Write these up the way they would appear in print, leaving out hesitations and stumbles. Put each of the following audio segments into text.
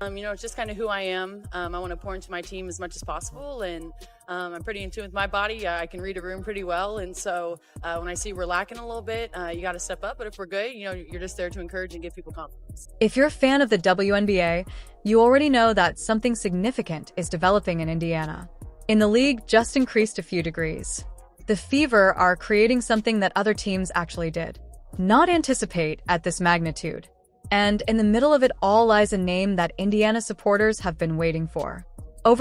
It's just kind of who I am. I want to pour into my team as much as possible, and I'm pretty in tune with my body. I can read a room pretty well, and so when I see we're lacking a little bit, you got to step up. But if we're good, you're just there to encourage and give people confidence. If you're a fan of the WNBA, you already know that something significant is developing in Indiana. In the league just increased a few degrees. The Fever are creating something that other teams actually did not anticipate at this magnitude. And in the middle of it all lies a name that Indiana supporters have been waiting for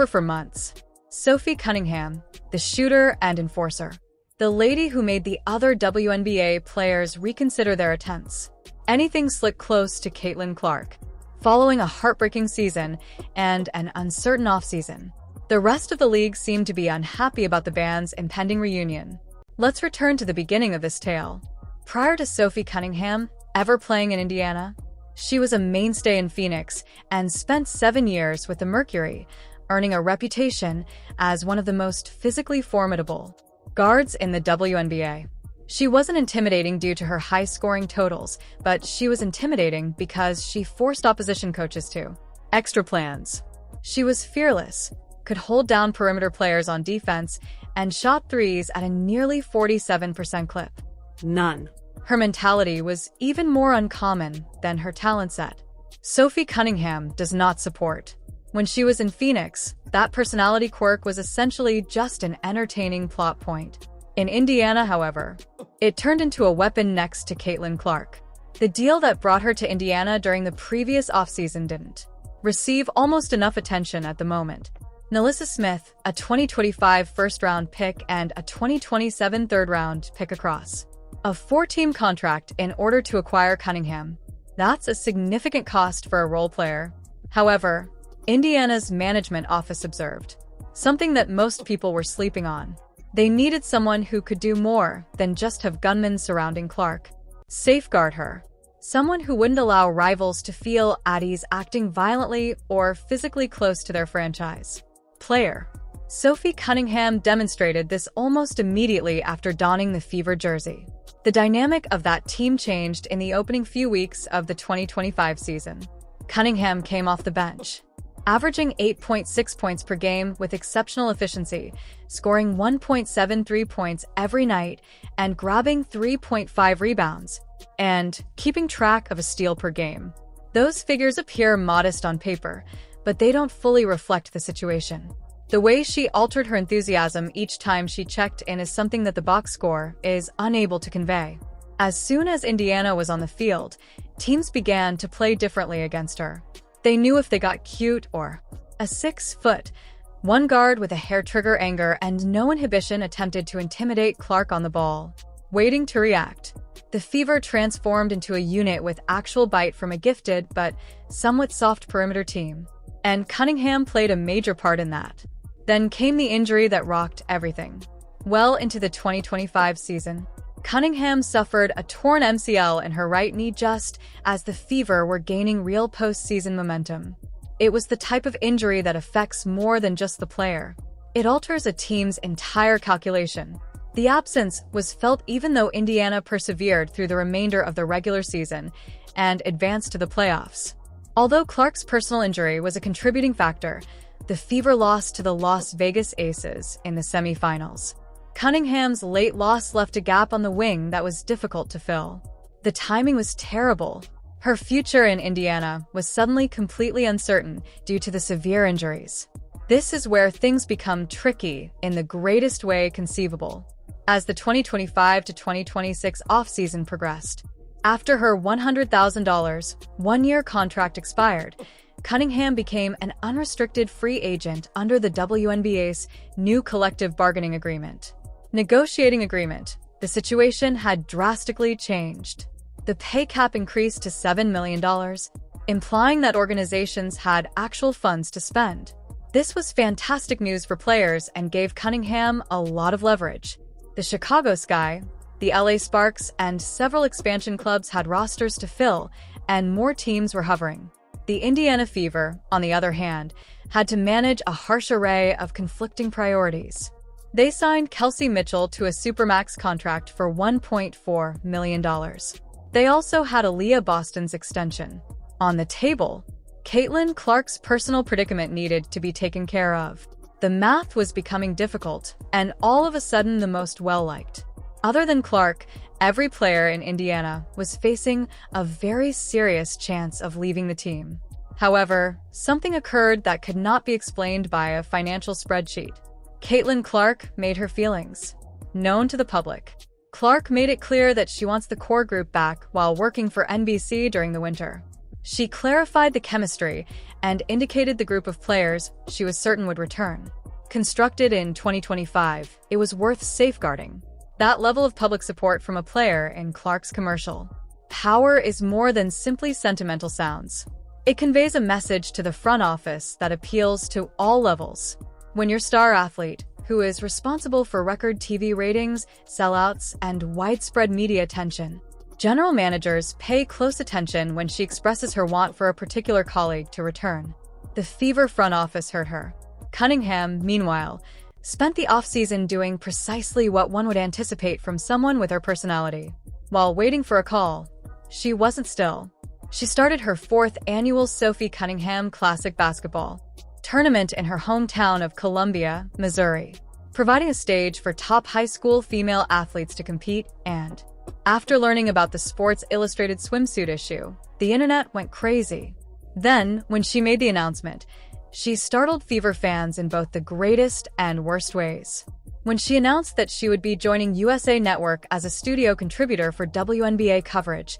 for months. Sophie Cunningham, the shooter and enforcer. The lady who made the other WNBA players reconsider their attempts. Anything slick close to Caitlin Clark. Following a heartbreaking season and an uncertain offseason, the rest of the league seemed to be unhappy about the band's impending reunion. Let's return to the beginning of this tale. Prior to Sophie Cunningham ever playing in Indiana, she was a mainstay in Phoenix and spent 7 years with the Mercury, earning a reputation as one of the most physically formidable guards in the WNBA. She wasn't intimidating due to her high-scoring totals, but she was intimidating because she forced opposition coaches to extra plans. She was fearless, could hold down perimeter players on defense, and shot threes at a nearly 47% clip. None. Her mentality was even more uncommon than her talent set. Sophie Cunningham does not support. When she was in Phoenix, that personality quirk was essentially just an entertaining plot point. In Indiana, however, it turned into a weapon next to Caitlin Clark. The deal that brought her to Indiana during the previous offseason didn't receive almost enough attention at the moment. Nalissa Smith, a 2025 first-round pick and a 2027 third-round pick across a 4-team contract in order to acquire Cunningham. That's a significant cost for a role player. However, Indiana's management office observed something that most people were sleeping on. They needed someone who could do more than just have gunmen surrounding Clark. Safeguard her. Someone who wouldn't allow rivals to feel at ease acting violently or physically close to their franchise player. Sophie Cunningham demonstrated this almost immediately after donning the Fever jersey. The dynamic of that team changed in the opening few weeks of the 2025 season. Cunningham came off the bench, averaging 8.6 points per game with exceptional efficiency, scoring 1.73 points every night and grabbing 3.5 rebounds, and keeping track of a steal per game. Those figures appear modest on paper, but they don't fully reflect the situation. The way she altered her enthusiasm each time she checked in is something that the box score is unable to convey. As soon as Indiana was on the field, teams began to play differently against her. They knew if they got cute or a 6'1" guard with a hair-trigger anger and no inhibition attempted to intimidate Clark on the ball, waiting to react. The Fever transformed into a unit with actual bite from a gifted but somewhat soft perimeter team. And Cunningham played a major part in that. Then came the injury that rocked everything. Well into the 2025 season, Cunningham suffered a torn MCL in her right knee just as the Fever were gaining real postseason momentum. It was the type of injury that affects more than just the player. It alters a team's entire calculation. The absence was felt even though Indiana persevered through the remainder of the regular season and advanced to the playoffs. Although Clark's personal injury was a contributing factor, the Fever lost to the Las Vegas Aces in the semifinals. Cunningham's late loss left a gap on the wing that was difficult to fill. The timing was terrible. Her future in Indiana was suddenly completely uncertain due to the severe injuries. This is where things become tricky in the greatest way conceivable. As the 2025 to 2026 offseason progressed, after her $100,000 one-year contract expired, Cunningham became an unrestricted free agent under the WNBA's new collective bargaining agreement. Negotiating agreement, the situation had drastically changed. The pay cap increased to $7 million, implying that organizations had actual funds to spend. This was fantastic news for players and gave Cunningham a lot of leverage. The Chicago Sky, the LA Sparks, and several expansion clubs had rosters to fill, and more teams were hovering. The Indiana Fever, on the other hand, had to manage a harsh array of conflicting priorities. They signed Kelsey Mitchell to a Supermax contract for $1.4 million. They also had Aaliyah Boston's extension on the table. Caitlin Clark's personal predicament needed to be taken care of. The math was becoming difficult, and all of a sudden the most well-liked. Other than Clark, every player in Indiana was facing a very serious chance of leaving the team. However, something occurred that could not be explained by a financial spreadsheet. Caitlin Clark made her feelings known to the public. Clark made it clear that she wants the core group back while working for NBC during the winter. She clarified the chemistry and indicated the group of players she was certain would return. Constructed in 2025, it was worth safeguarding. That level of public support from a player in Clark's commercial. Power is more than simply sentimental sounds. It conveys a message to the front office that appeals to all levels. When your star athlete, who is responsible for record TV ratings, sellouts, and widespread media attention, general managers pay close attention when she expresses her want for a particular colleague to return. The Fever front office heard her. Cunningham, meanwhile, spent the offseason doing precisely what one would anticipate from someone with her personality. While waiting for a call, she wasn't still. She started her 4th annual Sophie Cunningham Classic basketball tournament in her hometown of Columbia, Missouri, providing a stage for top high school female athletes to compete. And after learning about the Sports Illustrated swimsuit issue, the internet went crazy. Then, when she made the announcement, she startled Fever fans in both the greatest and worst ways. When she announced that she would be joining USA Network as a studio contributor for WNBA coverage,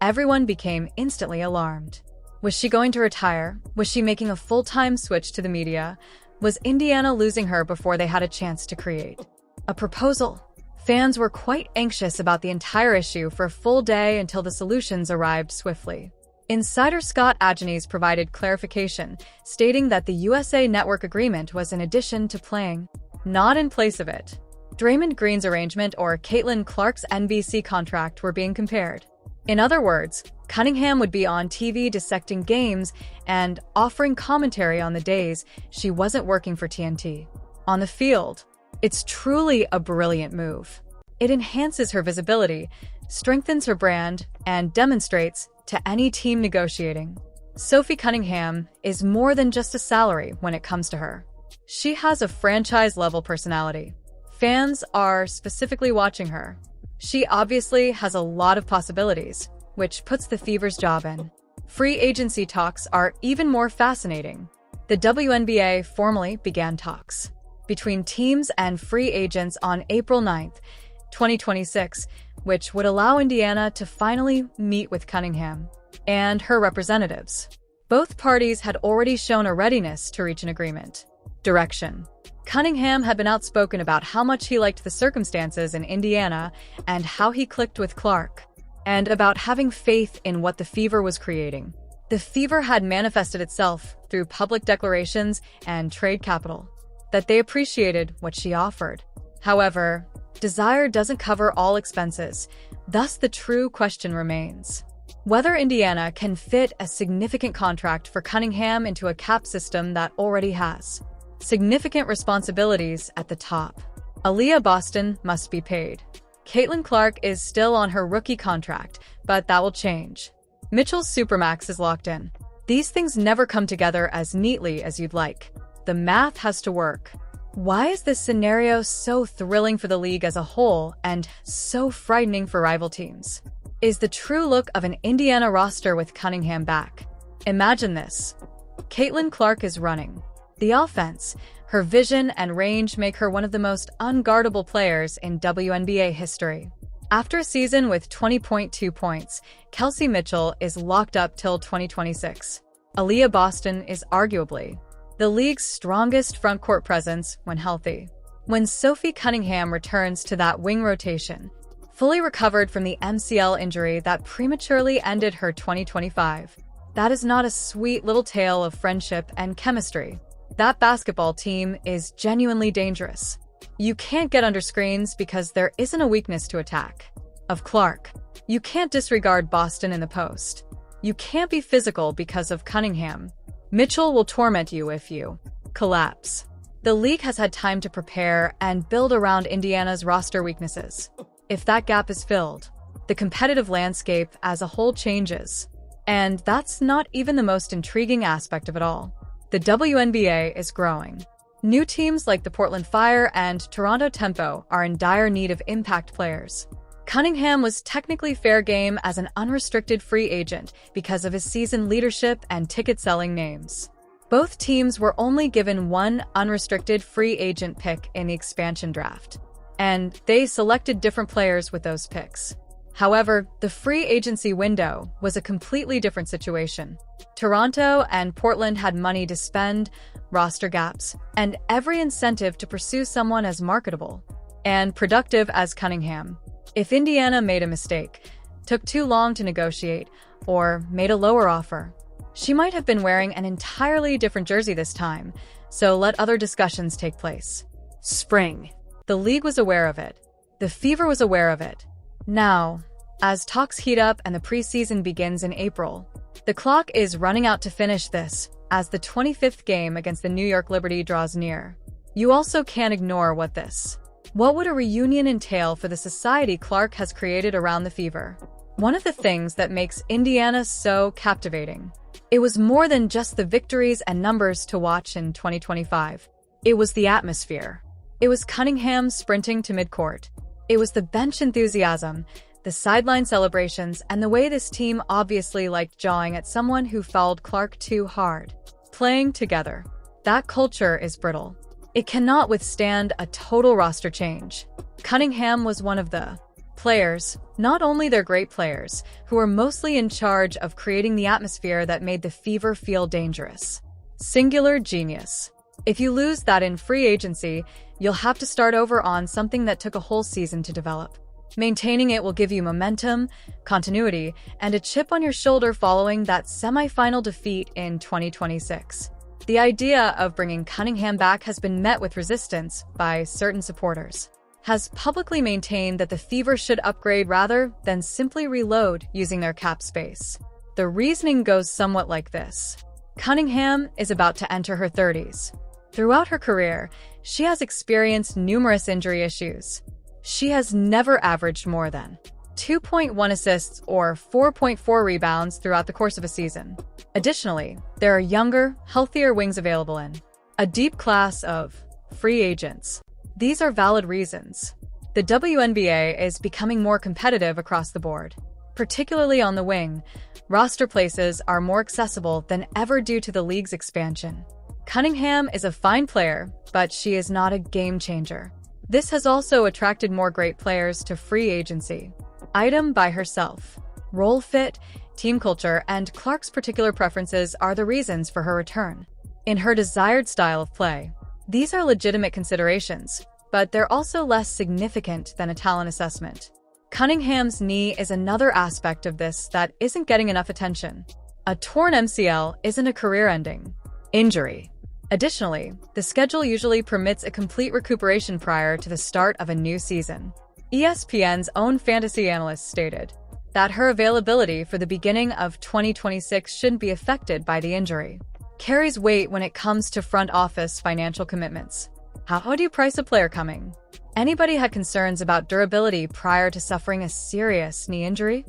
everyone became instantly alarmed. Was she going to retire? Was she making a full-time switch to the media? Was Indiana losing her before they had a chance to create a proposal? Fans were quite anxious about the entire issue for a full day until the solutions arrived swiftly. Insider Scott Agenese provided clarification, stating that the USA Network agreement was in addition to playing, not in place of it. Draymond Green's arrangement or Caitlin Clark's NBC contract were being compared. In other words, Cunningham would be on TV dissecting games and offering commentary on the days she wasn't working for TNT. On the field, it's truly a brilliant move. It enhances her visibility, strengthens her brand, and demonstrates to any team negotiating. Sophie Cunningham is more than just a salary when it comes to her. She has a franchise-level personality. Fans are specifically watching her. She obviously has a lot of possibilities, which puts the Fever's job in. Free agency talks are even more fascinating. The WNBA formally began talks between teams and free agents on April 9th, 2026, which would allow Indiana to finally meet with Cunningham and her representatives. Both parties had already shown a readiness to reach an agreement. Direction. Cunningham had been outspoken about how much he liked the circumstances in Indiana and how he clicked with Clark, and about having faith in what the Fever was creating. The Fever had manifested itself through public declarations and trade capital, that they appreciated what she offered. However, desire doesn't cover all expenses, thus the true question remains whether Indiana can fit a significant contract for Cunningham into a cap system that already has significant responsibilities at the top. Aaliyah Boston must be paid. Caitlin Clark is still on her rookie contract, but that will change. Mitchell's Supermax is locked in. These things never come together as neatly as you'd like. The math has to work. Why is this scenario so thrilling for the league as a whole and so frightening for rival teams? Is the true look of an Indiana roster with Cunningham back? Imagine this. Caitlin Clark is running the offense. Her vision and range make her one of the most unguardable players in WNBA history. After a season with 20.2 points, Kelsey Mitchell is locked up till 2026. Aaliyah Boston is arguably the league's strongest frontcourt presence when healthy. When Sophie Cunningham returns to that wing rotation, fully recovered from the MCL injury that prematurely ended her 2025, that is not a sweet little tale of friendship and chemistry. That basketball team is genuinely dangerous. You can't get under screens because there isn't a weakness to attack. Of Clark. You can't disregard Boston in the post. You can't be physical because of Cunningham. Mitchell will torment you if you collapse. The league has had time to prepare and build around Indiana's roster weaknesses. If that gap is filled, the competitive landscape as a whole changes. And that's not even the most intriguing aspect of it all. The WNBA is growing. New teams like the Portland Fire and Toronto Tempo are in dire need of impact players. Cunningham was technically fair game as an unrestricted free agent because of his seasoned leadership and ticket-selling names. Both teams were only given one unrestricted free agent pick in the expansion draft, and they selected different players with those picks. However, the free agency window was a completely different situation. Toronto and Portland had money to spend, roster gaps, and every incentive to pursue someone as marketable and productive as Cunningham. If Indiana made a mistake, took too long to negotiate, or made a lower offer, she might have been wearing an entirely different jersey this time, so let other discussions take place. Spring. The league was aware of it. The Fever was aware of it. Now, as talks heat up and the preseason begins in April, the clock is running out to finish this as the 25th game against the New York Liberty draws near. You also can't ignore what would a reunion entail for the society Clark has created around the Fever? One of the things that makes Indiana so captivating. It was more than just the victories and numbers to watch in 2025. It was the atmosphere. It was Cunningham sprinting to midcourt. It was the bench enthusiasm, the sideline celebrations, and the way this team obviously liked jawing at someone who fouled Clark too hard. Playing together. That culture is brittle. It cannot withstand a total roster change. Cunningham was one of the players, not only they're great players, who are mostly in charge of creating the atmosphere that made the Fever feel dangerous. Singular genius. If you lose that in free agency, you'll have to start over on something that took a whole season to develop. Maintaining it will give you momentum, continuity, and a chip on your shoulder following that semifinal defeat in 2026. The idea of bringing Cunningham back has been met with resistance by certain supporters. Has publicly maintained that the Fever should upgrade rather than simply reload using their cap space. The reasoning goes somewhat like this. Cunningham is about to enter her 30s. Throughout her career, she has experienced numerous injury issues. She has never averaged more than 2.1 assists or 4.4 rebounds throughout the course of a season. Additionally, there are younger, healthier wings available in a deep class of free agents. These are valid reasons. The WNBA is becoming more competitive across the board. Particularly on the wing, roster places are more accessible than ever due to the league's expansion. Cunningham is a fine player, but she is not a game changer. This has also attracted more great players to free agency. Item by herself. Role fit, team culture, and Clark's particular preferences are the reasons for her return. In her desired style of play. These are legitimate considerations, but they're also less significant than a talent assessment. Cunningham's knee is another aspect of this that isn't getting enough attention. A torn MCL isn't a career-ending injury. Additionally, the schedule usually permits a complete recuperation prior to the start of a new season. ESPN's own fantasy analyst stated that her availability for the beginning of 2026 shouldn't be affected by the injury. Carries weight when it comes to front office financial commitments. How do you price a player coming? Anybody had concerns about durability prior to suffering a serious knee injury?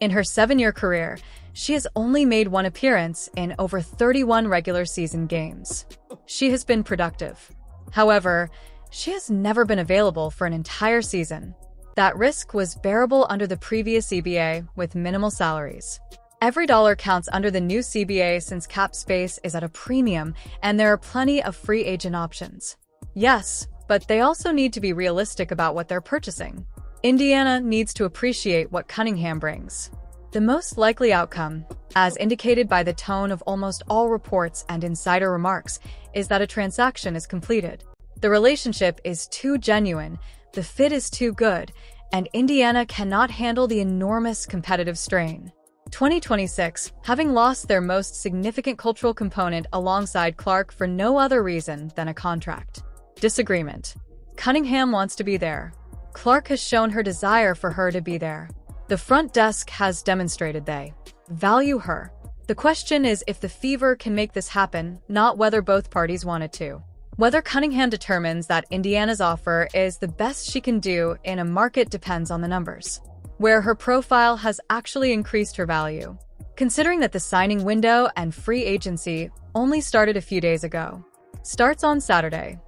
In her 7-year career, she has only made one appearance in over 31 regular season games. She has been productive. However, she has never been available for an entire season. That risk was bearable under the previous CBA with minimal salaries. Every dollar counts under the new CBA since cap space is at a premium and there are plenty of free agent options. Yes, but they also need to be realistic about what they're purchasing. Indiana needs to appreciate what Cunningham brings. The most likely outcome, as indicated by the tone of almost all reports and insider remarks, is that a transaction is completed. The relationship is too genuine, the fit is too good, and Indiana cannot handle the enormous competitive strain. 2026, having lost their most significant cultural component alongside Clark for no other reason than a contract. Disagreement. Cunningham wants to be there. Clark has shown her desire for her to be there. The front desk has demonstrated they value her. The question is if the Fever can make this happen, not whether both parties want it to. Whether Cunningham determines that Indiana's offer is the best she can do in a market depends on the numbers. Where her profile has actually increased her value. considering that the signing window and free agency only started a few days ago. Starts on Saturday.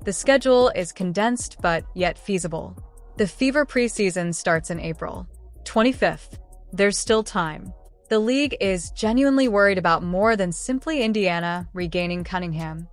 The schedule is condensed but yet feasible. The Fever preseason starts in April 25th. There's still time. The league is genuinely worried about more than simply Indiana regaining Cunningham.